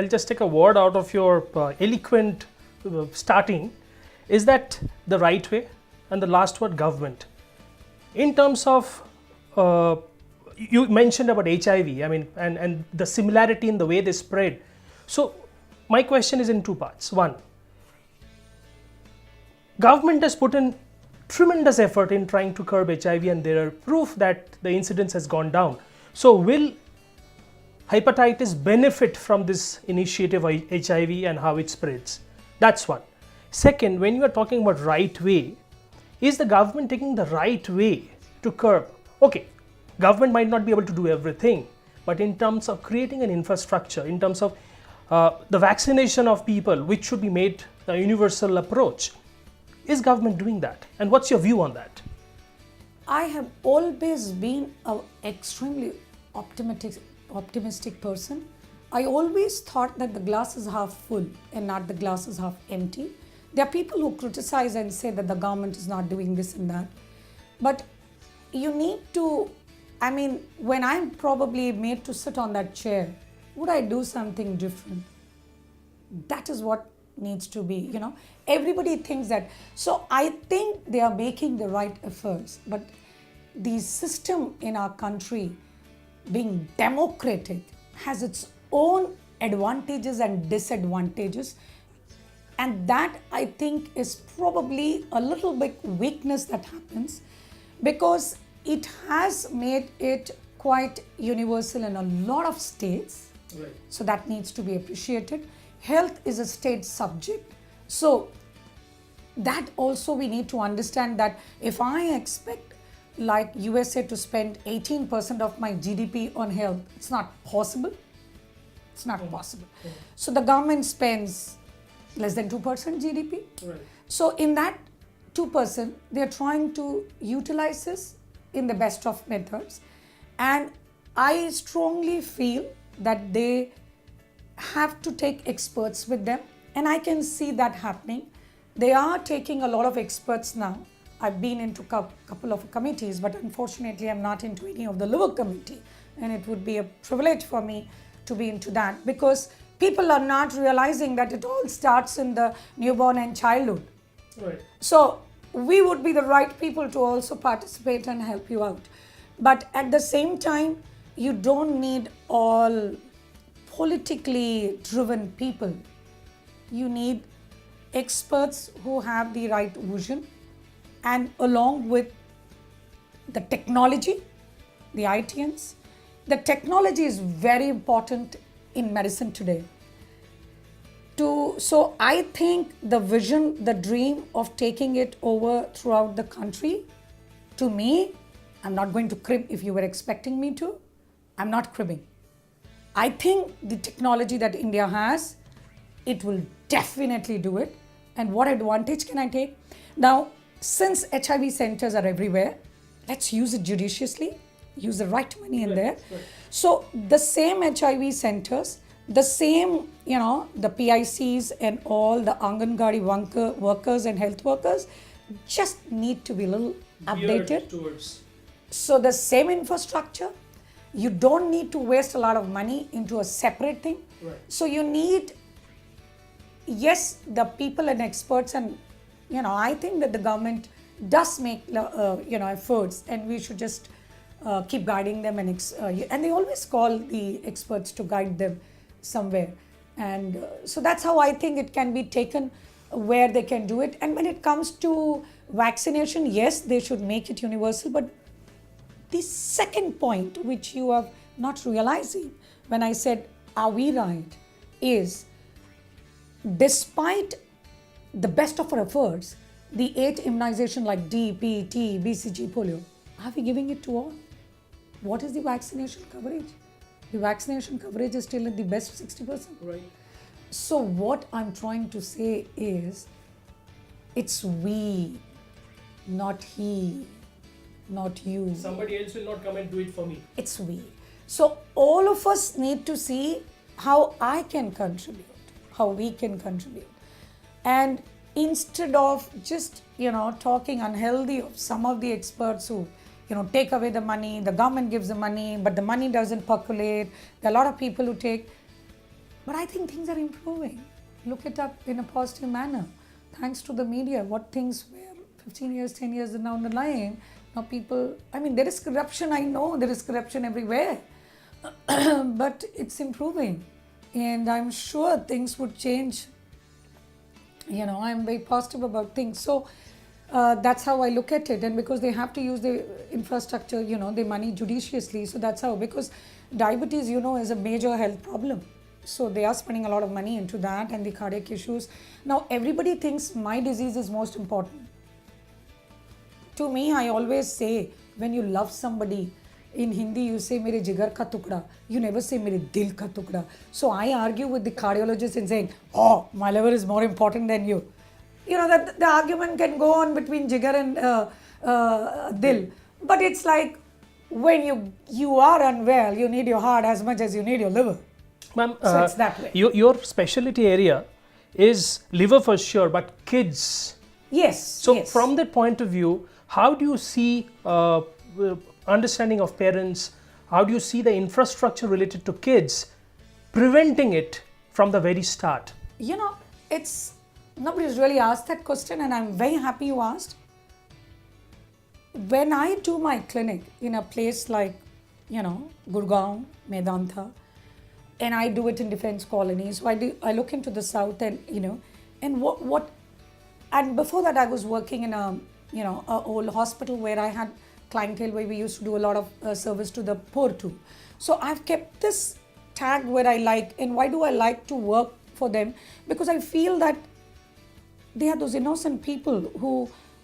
I'll just take a word out of your eloquent starting. Is that the right way? And the last word, government. In terms of, you mentioned about HIV, I mean, and the similarity in the way they spread. So my question is in two parts. One, government has put in tremendous effort in trying to curb HIV, and there are proof that the incidence has gone down. So will hepatitis benefit from this initiative of HIV and how it spreads? That's one. Second, when you are talking about right way, is the government taking the right way to curb? Okay, government might not be able to do everything, but in terms of creating an infrastructure, in terms of the vaccination of people, which should be made a universal approach, is government doing that? And what's your view on that? I have always been an extremely optimistic person. I always thought that the glass is half full and not the glass is half empty. There are people who criticize and say that the government is not doing this and that. But you need to, I mean, when I'm probably made to sit on that chair, would I do something different? That is what needs to be, you know. Everybody thinks that. So I think they are making the right efforts. But the system in our country, being democratic, has its own advantages and disadvantages. And that, I think, is probably a little bit weakness that happens, because it has made it quite universal in a lot of states. Right. So that needs to be appreciated. Health is a state subject. So that also we need to understand that if I expect like USA to spend 18% of my GDP on health, it's not possible. It's not possible. So the government spends less than 2% GDP. Right. So in that 2%, they're trying to utilize this in the best of methods. And I strongly feel that they have to take experts with them. And I can see that happening. They are taking a lot of experts now. I've been into a couple of committees, but unfortunately I'm not into any of the lower committee. And it would be a privilege for me to be into that, because people are not realizing that it all starts in the newborn and childhood. Right. So we would be the right people to also participate and help you out. But at the same time, you don't need all politically driven people. You need experts who have the right vision, and along with the technology, the ITNs. The technology is very important in medicine today. So I think the vision, the dream of taking it over throughout the country, to me, I'm not going to crib if you were expecting me to. I'm not cribbing. I think the technology that India has, it will definitely do it. And what advantage can I take? Now, since HIV centers are everywhere, let's use it judiciously, use the right money in there. Right. So the same HIV centers, the same, you know, the PICs and all the Anganwadi workers and health workers just need to be a little updated. So the same infrastructure, you don't need to waste a lot of money into a separate thing. Right. So you need, yes, the people and experts, and you know, I think that the government does make efforts, and we should just keep guiding them, and they always call the experts to guide them somewhere, and so that's how I think it can be taken where they can do it. And when it comes to vaccination, yes, they should make it universal. But the second point, which you are not realizing when I said, are we right, is despite the best of our efforts, the 8 immunization like D, P, T, BCG, polio, are we giving it to all? What is the vaccination coverage? The vaccination coverage is still at the best 60%. Right. So what I'm trying to say is, it's we, not he, not you. Somebody else will not come and do it for me. It's we. So all of us need to see how I can contribute, how we can contribute. And instead of just, talking unhealthy of some of the experts who, take away the money, the government gives the money, but the money doesn't percolate. There are a lot of people who take, But I think things are improving. Look it up in a positive manner. Thanks to the media, what things were 15 years, 10 years down the line, now people, I mean, there is corruption, I know there is corruption everywhere. But it's improving. And I'm sure things would change. You know, I'm very positive about things. So that's how I look at it. And because they have to use the infrastructure, you know, the money judiciously. So that's how, because diabetes, you know, is a major health problem. So they are spending a lot of money into that and the cardiac issues. Now, everybody thinks my disease is most important. To me, I always say, when you love somebody, in Hindi you say mere jigar ka tukda, you never say mere dil ka tukda. So I argue with the cardiologist in saying, oh, my liver is more important than you. You know, that the argument can go on between jigar and dil. But it's like, when you are unwell, you need your heart as much as you need your liver. Ma'am, So it's that way. Your specialty area is liver for sure, but kids. Yes. So yes. from that point of view, how do you see understanding of parents? How do you see the infrastructure related to kids preventing it from the very start? You know, it's nobody's really asked that question, and I'm very happy you asked. When I do my clinic in a place like, you know, Gurgaon, Medanta, and I do it in defense colonies, so I look into the south, and you know, and and before that I was working in a, you know, a old hospital where I had clientele where we used to do a lot of service to the poor too. So I've kept this tag where I like, and why do I like to work for them? Because I feel that they are those innocent people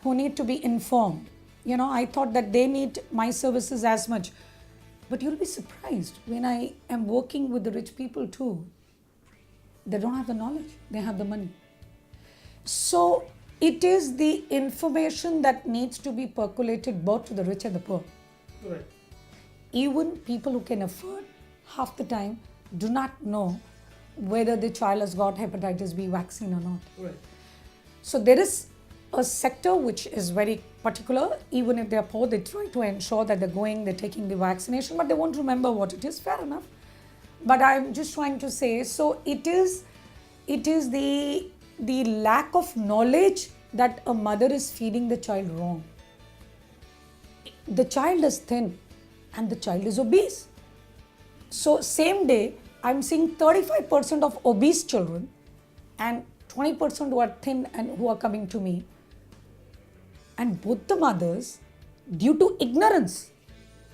who need to be informed. You know, I thought that they need my services as much. But you'll be surprised when I am working with the rich people too. They don't have the knowledge, they have the money. So it is the information that needs to be percolated both to the rich and the poor. Right. Even people who can afford, half the time do not know whether the child has got hepatitis B vaccine or not. Right. So there is a sector which is very particular. Even if they are poor, they try to ensure that they're taking the vaccination, but they won't remember what it is. Fair enough. But I'm just trying to say, so it is the lack of knowledge that a mother is feeding the child wrong. The child is thin and the child is obese. So same day, I'm seeing 35% of obese children and 20% who are thin and who are coming to me. And both the mothers, due to ignorance,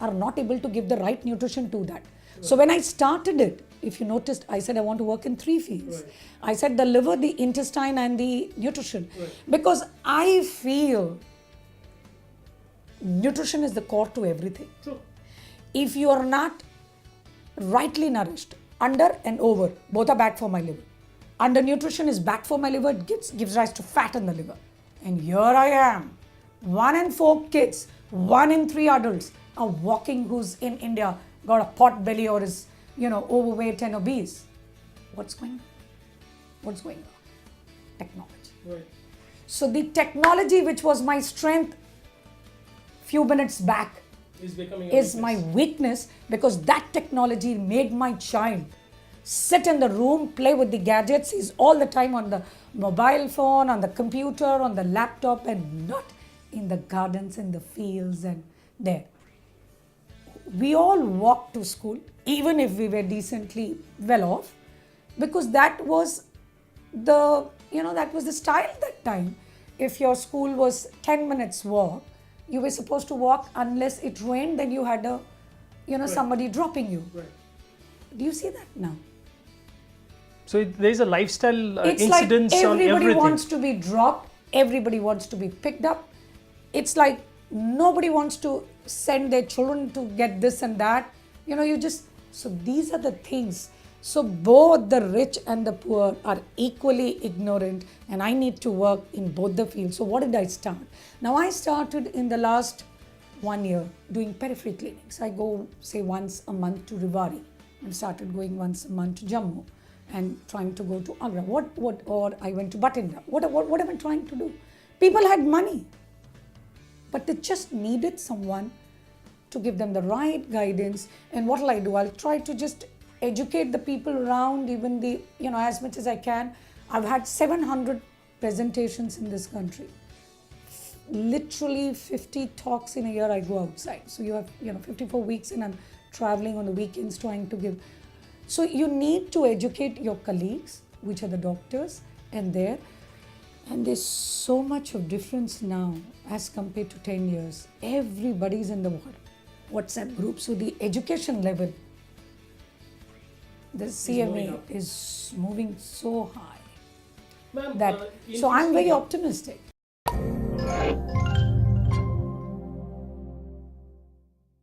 are not able to give the right nutrition to that. Right. So when I started it, if you noticed, I said I want to work in 3 fields. Right. I said the liver, the intestine and the nutrition. Right. Because I feel nutrition is the core to everything. True. If you are not rightly nourished, under and over, both are bad for my liver. Undernutrition is bad for my liver, it gives rise to fat in the liver. And here I am, 1 in 4 kids, 1 in 3 adults are walking who's in India, got a pot belly or is, you know, overweight and obese. What's going on? What's going on? Technology. Right. So the technology which was my strength few minutes back is my weakness, because that technology made my child sit in the room, play with the gadgets. He's all the time on the mobile phone, on the computer, on the laptop, and not in the gardens, in the fields and there. We all walked to school, even if we were decently well off, because that was the, you know, that was the style that time. If your school was 10 minutes walk, you were supposed to walk unless it rained, then you had a, you know, right, somebody dropping you. Right. Do you see that now? So there is a lifestyle it's incidence like on everything. Everybody wants to be dropped. Everybody wants to be picked up. It's like nobody wants to send their children to get this and that. You know, so these are the things. So both the rich and the poor are equally ignorant, and I need to work in both the fields. So what did I start? Now I started in the last 1 year doing periphery clinics. I go say once a month to Rivari. I started going once a month to Jammu and trying to go to Agra. Or I went to Batindra. What am I trying to do? People had money, but they just needed someone to give them the right guidance. And what will I do? I'll try to just educate the people around, even the, as much as I can. I've had 700 presentations in this country. Literally 50 talks in a year I go outside. So you have, 54 weeks and I'm traveling on the weekends trying to give. So you need to educate your colleagues, which are the doctors, and there's so much of difference now as compared to 10 years. Everybody's in the WhatsApp group. So the education level, the CMA is moving so high. Ma'am, So I'm very optimistic.